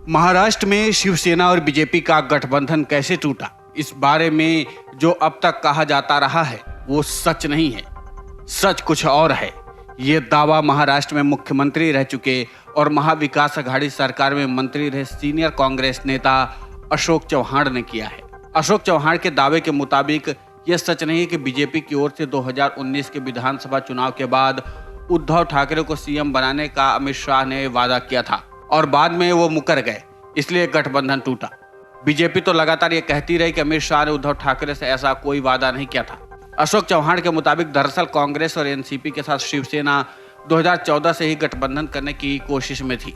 महाराष्ट्र में शिवसेना और बीजेपी का गठबंधन कैसे टूटा, इस बारे में जो अब तक कहा जाता रहा है वो सच नहीं है। सच कुछ और है। ये दावा महाराष्ट्र में मुख्यमंत्री रह चुके और महाविकास अघाड़ी सरकार में मंत्री रहे सीनियर कांग्रेस नेता अशोक चव्हाण ने किया है। अशोक चव्हाण के दावे के मुताबिक यह सच नहीं है कि बीजेपी की ओर से 2019 के विधानसभा चुनाव के बाद उद्धव ठाकरे को सीएम बनाने का अमित शाह ने वादा किया था और बाद में वो मुकर गए, इसलिए गठबंधन टूटा। बीजेपी तो लगातार ये कहती रही कि अमित शाह ने उद्धव ठाकरे से ऐसा कोई वादा नहीं किया था। अशोक चव्हाण के मुताबिक दरअसल कांग्रेस और एनसीपी के साथ शिवसेना 2014 से ही गठबंधन करने की कोशिश में थी।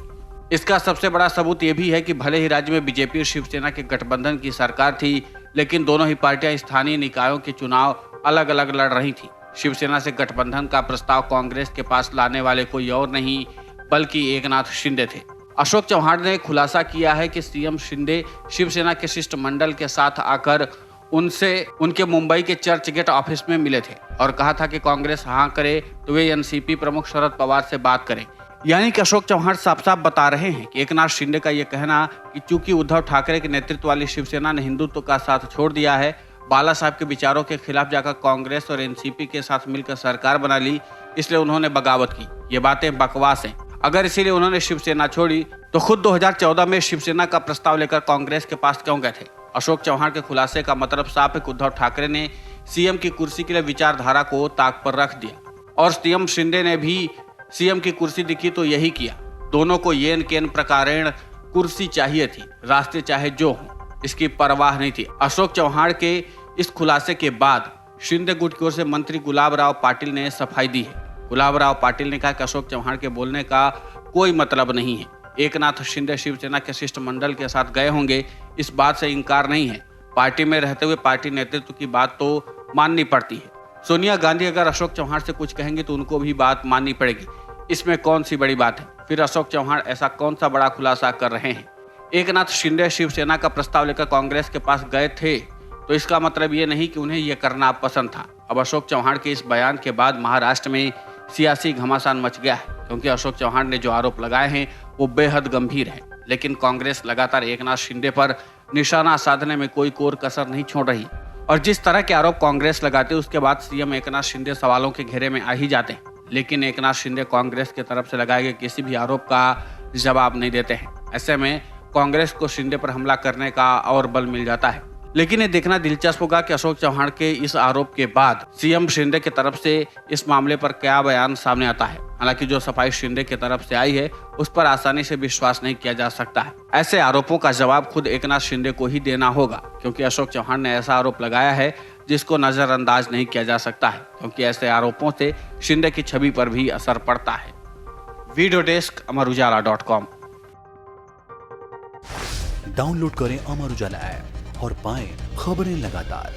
इसका सबसे बड़ा सबूत ये भी है कि भले ही राज्य में बीजेपी और शिवसेना के गठबंधन की सरकार थी, लेकिन दोनों ही पार्टियां स्थानीय निकायों के चुनाव अलग अलग लड़ रही थी। शिवसेना से गठबंधन का प्रस्ताव कांग्रेस के पास लाने वाले कोई और नहीं बल्कि एकनाथ शिंदे थे। अशोक चव्हाण ने खुलासा किया है कि सीएम शिंदे शिवसेना के शिष्टमंडल के साथ आकर उनसे उनके मुंबई के चर्च गेट ऑफिस में मिले थे और कहा था कि कांग्रेस हाँ करे तो वे एनसीपी प्रमुख शरद पवार से बात करें। यानी कि अशोक चव्हाण साफ साफ बता रहे हैं कि एकनाथ शिंदे का यह कहना कि चूंकि उद्धव ठाकरे के नेतृत्व वाली शिवसेना ने हिंदुत्व का साथ छोड़ दिया है, बाला साहब के विचारों के खिलाफ जाकर कांग्रेस और एनसीपी के साथ मिलकर सरकार बना ली, इसलिए उन्होंने बगावत की। ये बातें बकवास हैं। अगर इसीलिए उन्होंने शिवसेना छोड़ी तो खुद 2014 में शिवसेना का प्रस्ताव लेकर कांग्रेस के पास क्यों गए थे। अशोक चव्हाण के खुलासे का मतलब साफ है कि उद्धव ठाकरे ने सीएम की कुर्सी के लिए विचारधारा को ताक पर रख दिया और सीएम शिंदे ने भी सीएम की कुर्सी दिखी तो यही किया। दोनों को येन केन प्रकारेण कुर्सी चाहिए थी, रास्ते चाहे जो हो, इसकी परवाह नहीं थी। अशोक चव्हाण के इस खुलासे के बाद शिंदे गुट की ओर से मंत्री गुलाब राव पाटिल ने सफाई दी है। गुलाब राव पाटिल ने कहा कि अशोक चव्हाण के बोलने का कोई मतलब नहीं है। एकनाथ शिंदे शिवसेना के शिष्टमंडल के साथ गए होंगे, इस बात से इंकार नहीं है। पार्टी में रहते हुए पार्टी नेतृत्व की बात तो माननी पड़ती है। सोनिया गांधी अगर अशोक चव्हाण से कुछ कहेंगे तो उनको भी बात माननी पड़ेगी। इसमें कौन सी बड़ी बात है। फिर अशोक चव्हाण ऐसा कौन सा बड़ा खुलासा कर रहे हैं। एकनाथ शिंदे शिवसेना का प्रस्ताव लेकर कांग्रेस के पास गए थे तो इसका मतलब ये नहीं कि उन्हें यह करना पसंद था। अब अशोक चव्हाण के इस बयान के बाद महाराष्ट्र में सियासी घमासान मच गया है, क्योंकि अशोक चव्हाण ने जो आरोप लगाए हैं वो बेहद गंभीर है। लेकिन कांग्रेस लगातार एकनाथ शिंदे पर निशाना साधने में कोई कोर कसर नहीं छोड़ रही और जिस तरह के आरोप कांग्रेस लगाते उसके बाद सीएम एकनाथ शिंदे सवालों के घेरे में आ ही जाते हैं। लेकिन एकनाथ शिंदे कांग्रेस की तरफ से लगाए गए किसी भी आरोप का जवाब नहीं देते हैं। ऐसे में कांग्रेस को शिंदे पर हमला करने का और बल मिल जाता है। लेकिन ये देखना दिलचस्प होगा कि अशोक चव्हाण के इस आरोप के बाद सीएम शिंदे की तरफ से इस मामले पर क्या बयान सामने आता है। हालांकि जो सफाई शिंदे की तरफ से आई है उस पर आसानी से विश्वास नहीं किया जा सकता है। ऐसे आरोपों का जवाब खुद एकनाथ शिंदे को ही देना होगा, क्योंकि अशोक चव्हाण ने ऐसा आरोप लगाया है जिसको नजरअंदाज नहीं किया जा सकता है, क्योंकि ऐसे आरोपों से शिंदे की छवि पर भी असर पड़ता है। Video desk अमरउजाला.com। डाउनलोड करें अमर उजाला ऐप और पाएं खबरें लगातार।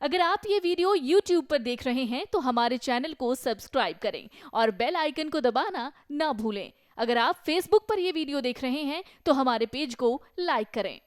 अगर आप ये वीडियो YouTube पर देख रहे हैं तो हमारे चैनल को सब्सक्राइब करें और बेल आइकन को दबाना ना भूलें। अगर आप Facebook पर ये वीडियो देख रहे हैं तो हमारे पेज को लाइक करें।